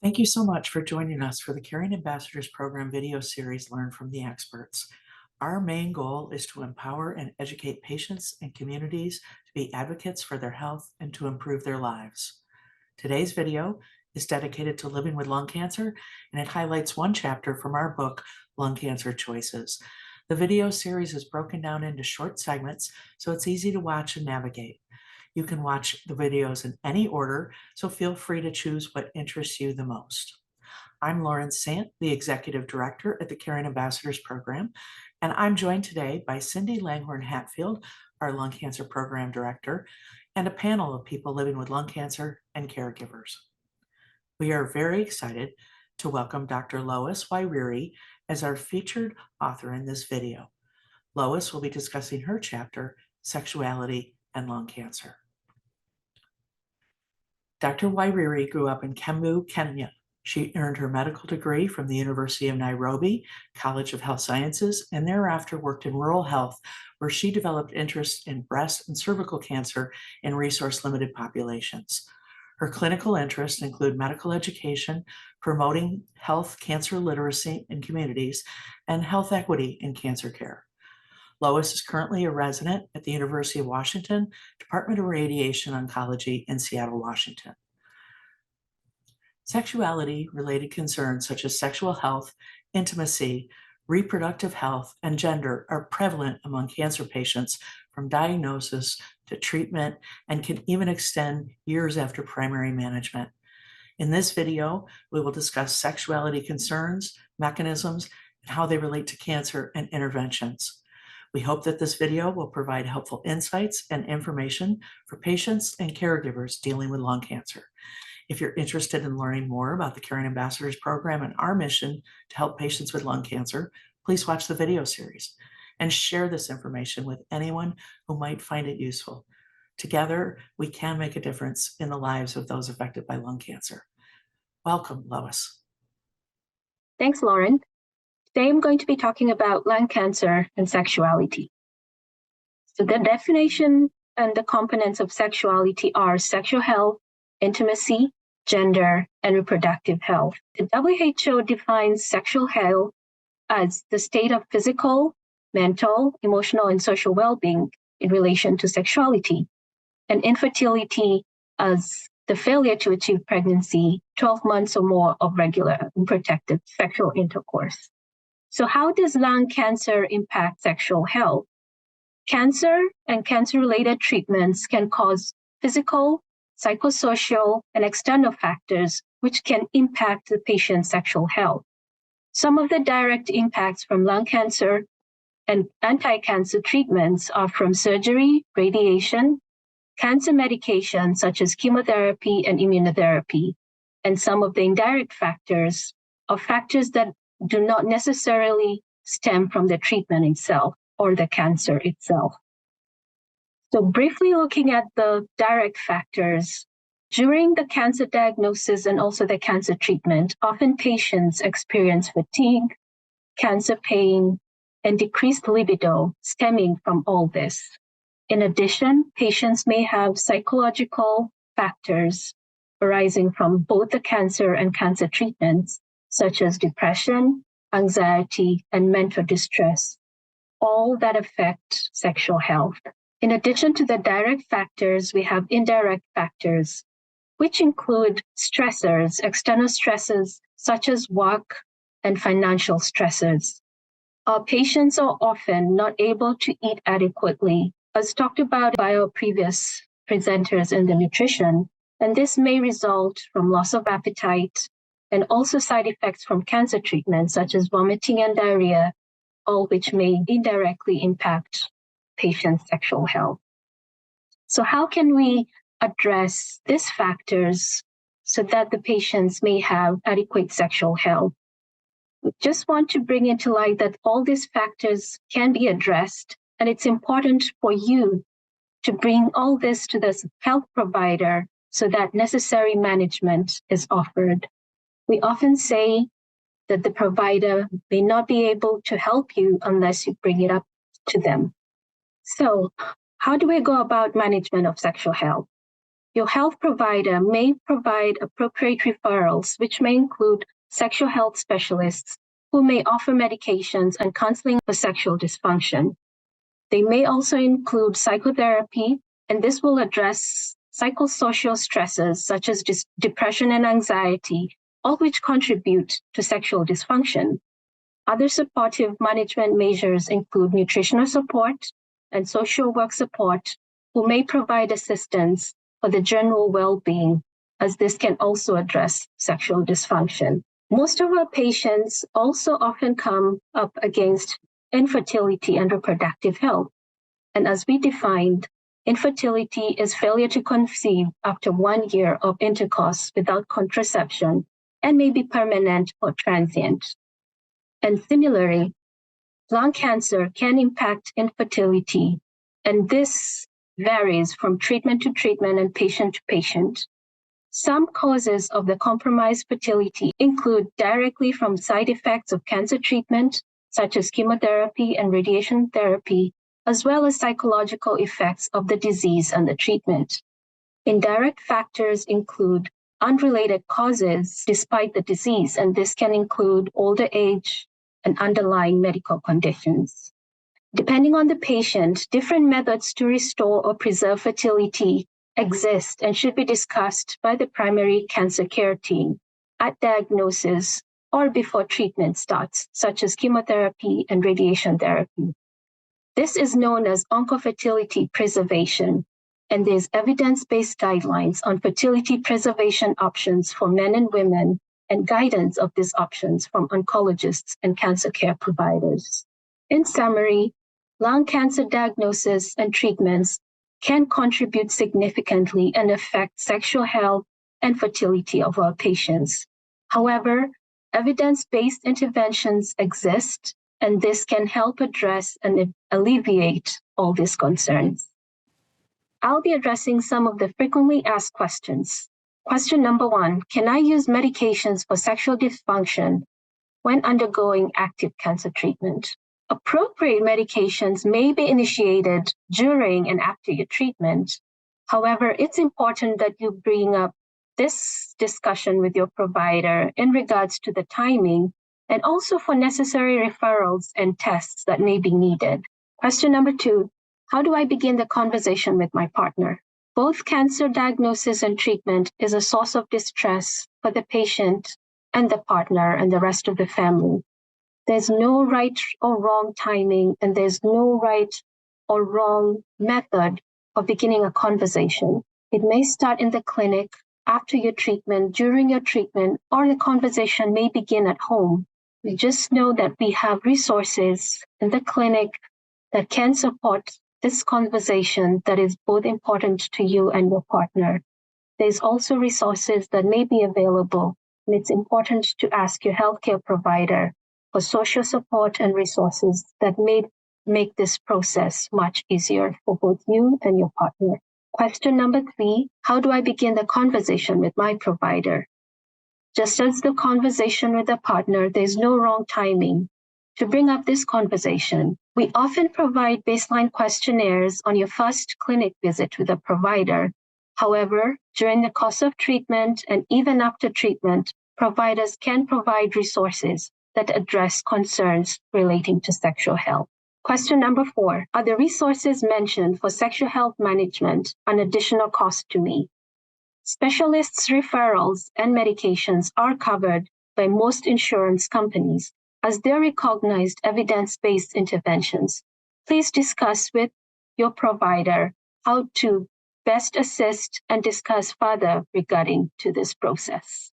Thank you so much for joining us for the Caring Ambassadors Program video series, Learn from the Experts. Our main goal is to empower and educate patients and communities to be advocates for their health and to improve their lives. Today's video is dedicated to living with lung cancer, and it highlights one chapter from our book, Lung Cancer Choices. The video series is broken down into short segments, so it's easy to watch and navigate. You can watch the videos in any order, so feel free to choose what interests you the most. I'm Lauren Sant, the Executive Director at the Caring Ambassadors Program, and I'm joined today by Cindy Langhorne Hatfield, our Lung Cancer Program Director, and a panel of people living with lung cancer and caregivers. We are very excited to welcome Dr. Loise Wairiri as our featured author in this video. Loise will be discussing her chapter, Sexuality and Lung Cancer. Dr. Wairiri grew up in Kiambu, Kenya. She earned her medical degree from the University of Nairobi College of Health Sciences and thereafter worked in rural health, where she developed interest in breast and cervical cancer in resource-limited populations. Her clinical interests include medical education, promoting health cancer literacy in communities, and health equity in cancer care. Loise is currently a resident at the University of Washington, Department of Radiation Oncology in Seattle, Washington. Sexuality-related concerns such as sexual health, intimacy, reproductive health, and gender are prevalent among cancer patients from diagnosis to treatment and can even extend years after primary management. In this video, we will discuss sexuality concerns, mechanisms, and how they relate to cancer and interventions. We hope that this video will provide helpful insights and information for patients and caregivers dealing with lung cancer. If you're interested in learning more about the Caring Ambassadors Program and our mission to help patients with lung cancer, please watch the video series and share this information with anyone who might find it useful. Together, we can make a difference in the lives of those affected by lung cancer. Welcome, Loise. Thanks, Lauren. Today I'm going to be talking about lung cancer and sexuality. So the definition and the components of sexuality are sexual health, intimacy, gender, and reproductive health. The WHO defines sexual health as the state of physical, mental, emotional, and social well-being in relation to sexuality, and infertility as the failure to achieve pregnancy, 12 months or more of regular and protected sexual intercourse. So how does lung cancer impact sexual health? Cancer and cancer-related treatments can cause physical, psychosocial, and external factors which can impact the patient's sexual health. Some of the direct impacts from lung cancer and anti-cancer treatments are from surgery, radiation, cancer medication such as chemotherapy and immunotherapy, and some of the indirect factors are factors that do not necessarily stem from the treatment itself or the cancer itself. So briefly looking at the direct factors, during the cancer diagnosis and also the cancer treatment, often patients experience fatigue, cancer pain, and decreased libido stemming from all this. In addition, patients may have psychological factors arising from both the cancer and cancer treatments, such as depression, anxiety, and mental distress, all that affect sexual health. In addition to the direct factors, we have indirect factors, which include stressors, external stresses, such as work and financial stresses. Our patients are often not able to eat adequately, as talked about by our previous presenters in the nutrition, and this may result from loss of appetite, and also side effects from cancer treatments such as vomiting and diarrhea, all which may indirectly impact patients' sexual health. So how can we address these factors so that the patients may have adequate sexual health? We just want to bring into light that all these factors can be addressed, and it's important for you to bring all this to the health provider so that necessary management is offered. We often say that the provider may not be able to help you unless you bring it up to them. So how do we go about management of sexual health? your health provider may provide appropriate referrals, which may include sexual health specialists who may offer medications and counseling for sexual dysfunction. They may also include psychotherapy, and this will address psychosocial stresses such as depression and anxiety, all which contribute to sexual dysfunction. Other supportive management measures include nutritional support and social work support, who may provide assistance for the general well-being, as this can also address sexual dysfunction. Most of our patients also often come up against infertility and reproductive health. And as we defined, infertility is failure to conceive after 1 year of intercourse without contraception and may be permanent or transient. And similarly, lung cancer can impact infertility, and this varies from treatment to treatment and patient to patient. Some causes of the compromised fertility include directly from side effects of cancer treatment, such as chemotherapy and radiation therapy, as well as psychological effects of the disease and the treatment. Indirect factors include unrelated causes despite the disease, and this can include older age and underlying medical conditions. Depending on the patient, different methods to restore or preserve fertility exist and should be discussed by the primary cancer care team at diagnosis or before treatment starts, such as chemotherapy and radiation therapy. This is known as oncofertility preservation, and there's evidence-based guidelines on fertility preservation options for men and women and guidance of these options from oncologists and cancer care providers. In summary, lung cancer diagnosis and treatments can contribute significantly and affect sexual health and fertility of our patients. However, evidence-based interventions exist, and this can help address and alleviate all these concerns. I'll be addressing some of the frequently asked questions. Question number 1, can I use medications for sexual dysfunction when undergoing active cancer treatment? Appropriate medications may be initiated during and after your treatment. However, it's important that you bring up this discussion with your provider in regards to the timing and also for necessary referrals and tests that may be needed. Question number 2, how do I begin the conversation with my partner? Both cancer diagnosis and treatment is a source of distress for the patient and the partner and the rest of the family. There's no right or wrong timing, and there's no right or wrong method of beginning a conversation. It may start in the clinic, after your treatment, during your treatment, or the conversation may begin at home. We just know that we have resources in the clinic that can support this conversation that is both important to you and your partner. There's also resources that may be available, and it's important to ask your healthcare provider for social support and resources that may make this process much easier for both you and your partner. Question number 3, how do I begin the conversation with my provider? Just as the conversation with a partner, there's no wrong timing to bring up this conversation. We often provide baseline questionnaires on your first clinic visit with a provider. However, during the course of treatment and even after treatment, providers can provide resources that address concerns relating to sexual health. Question number 4, are the resources mentioned for sexual health management an additional cost to me? Specialists' referrals and medications are covered by most insurance companies as they're recognized evidence-based interventions. Please discuss with your provider how to best assist and discuss further regarding to this process.